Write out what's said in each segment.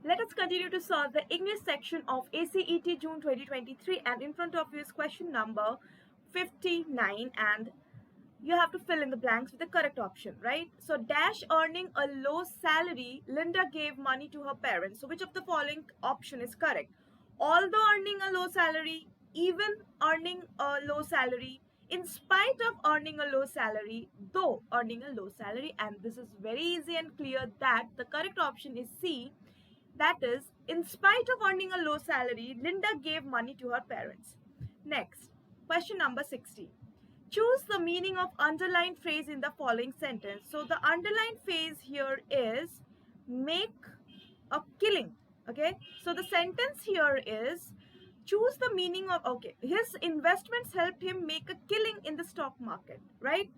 Let us continue to solve the English section of ACET June 2023, and in front of you is question number 59, and you have to fill in the blanks with the correct option, right? So dash earning a low salary, Linda gave money to her parents. So which of the following option is correct? Although earning a low salary, even earning a low salary, in spite of earning a low salary, though earning a low salary, and this is very easy and clear that the correct option is C. That is, in spite of earning a low salary, Linda gave money to her parents. Next, question number 60. Choose the meaning of underlined phrase in the following sentence. So the underlined phrase here is make a killing. Okay, so the sentence here is choose the meaning of, okay, his investments helped him make a killing in the stock market, right?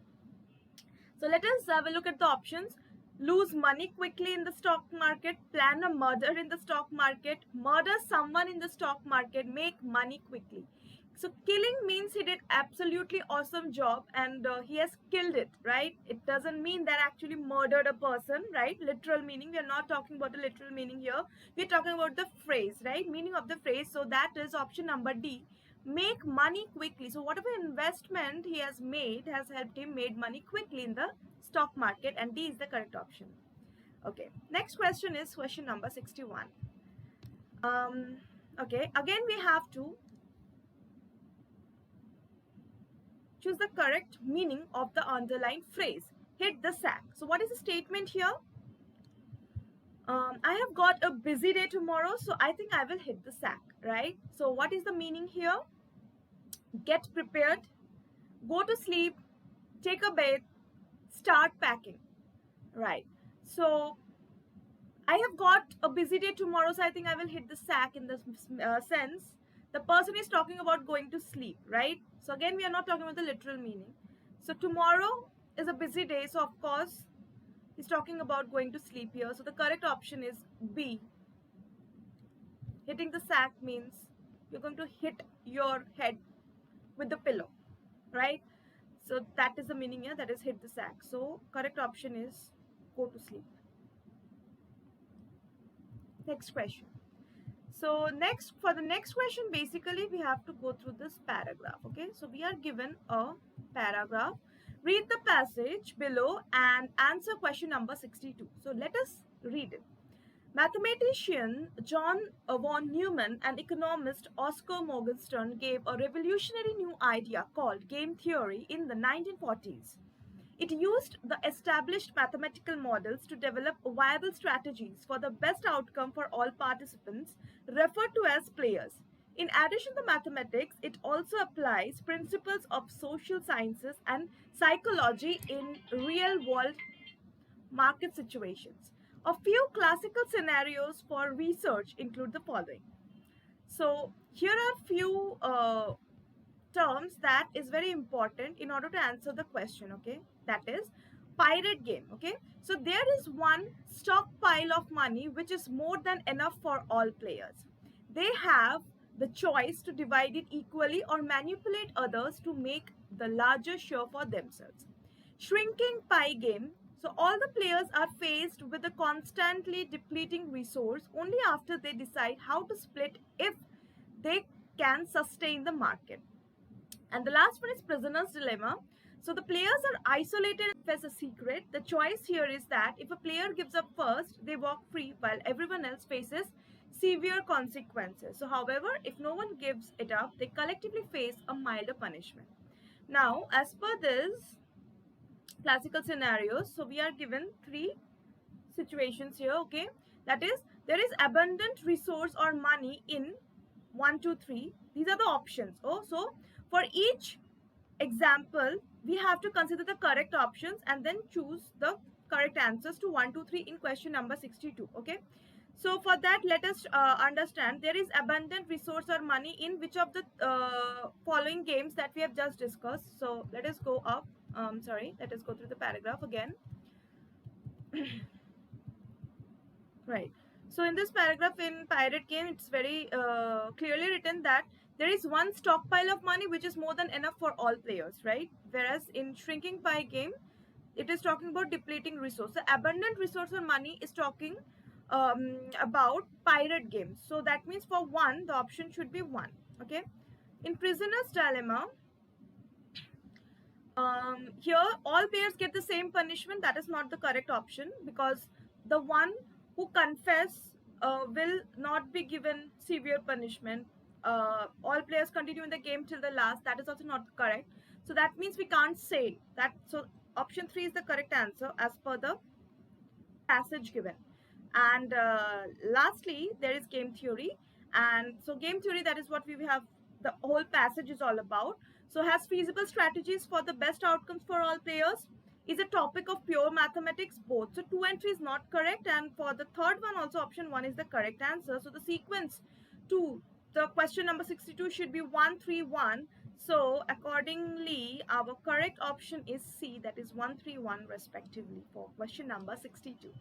So let us have a look at the options. Lose money quickly in the stock market, plan a murder in the stock market, murder someone in the stock market, make money quickly. So killing means he did absolutely awesome job and he has killed it, right? It doesn't mean that actually murdered a person, right? Literal meaning. We are not talking about the literal meaning here. We are talking about the phrase, right? Meaning of the phrase. So that is option number D. Make money quickly. So whatever investment he has made has helped him make money quickly in the stock market, and D is the correct option. Okay, next question is question number 61. Okay, again we have to choose the correct meaning of the underlined phrase. Hit the sack. So what is the statement here? I have got a busy day tomorrow, so I think I will hit the sack, right? So what is the meaning here? Get prepared, go to sleep, take a bath, start packing, right? So I have got a busy day tomorrow, so I think I will hit the sack in this sense. The person is talking about going to sleep, right? So again, we are not talking about the literal meaning. So tomorrow is a busy day, so of course, he's talking about going to sleep here. So the correct option is B. Hitting the sack means you're going to hit your head with the pillow, right? So that is the meaning here, that is hit the sack. So correct option is go to sleep. Next question. So for the next question, basically we have to go through this paragraph. Okay, so we are given a paragraph. Read the passage below and answer question number 62. So let us read it. Mathematician John von Neumann and economist Oscar Morgenstern gave a revolutionary new idea called game theory in the 1940s. It used the established mathematical models to develop viable strategies for the best outcome for all participants, referred to as players. In addition to mathematics, it also applies principles of social sciences and psychology in real-world market situations. A few classical scenarios for research include the following. So here are few terms that is very important in order to answer the question, okay? That is pirate game, okay? So there is one stockpile of money which is more than enough for all players. They have the choice to divide it equally or manipulate others to make the larger share for themselves. Shrinking pie game. So all the players are faced with a constantly depleting resource only after they decide how to split if they can sustain the market. And the last one is prisoner's dilemma. So the players are isolated as a secret. The choice here is that if a player gives up first, they walk free while everyone else faces severe consequences. So however, if no one gives it up, they collectively face a milder punishment. Now, as per this classical scenarios, so we are given three situations here, okay? That is, there is abundant resource or money in 1, 2, 3. These are the options. Oh, so for each example, we have to consider the correct options and then choose the correct answers to 1, 2, 3 in question number 62. Okay. So for that, let us understand there is abundant resource or money in which of the following games that we have just discussed. So let us go up. Let us go through the paragraph again. Right. So in this paragraph in pirate game, it's very clearly written that there is one stockpile of money which is more than enough for all players, right? Whereas in shrinking pie game, it is talking about depleting resource. So abundant resource or money is talking about pirate games. So that means for 1, the option should be 1. Okay. In Prisoner's Dilemma, here all players get the same punishment. That is not the correct option, because the one who confess will not be given severe punishment. All players continue in the game till the last. That is also not correct. So that means we can't say that. So option 3 is the correct answer as per the passage given. And lastly, there is game theory. And so game theory, that is what we have, the whole passage is all about. So has feasible strategies for the best outcomes for all players, is a topic of pure mathematics, both. So 2 and 3 is not correct, and for the third one also option 1 is the correct answer. So the sequence to the question number 62 should be 1 3 1. So accordingly, our correct option is C, that is 1 3 1 respectively for question number 62.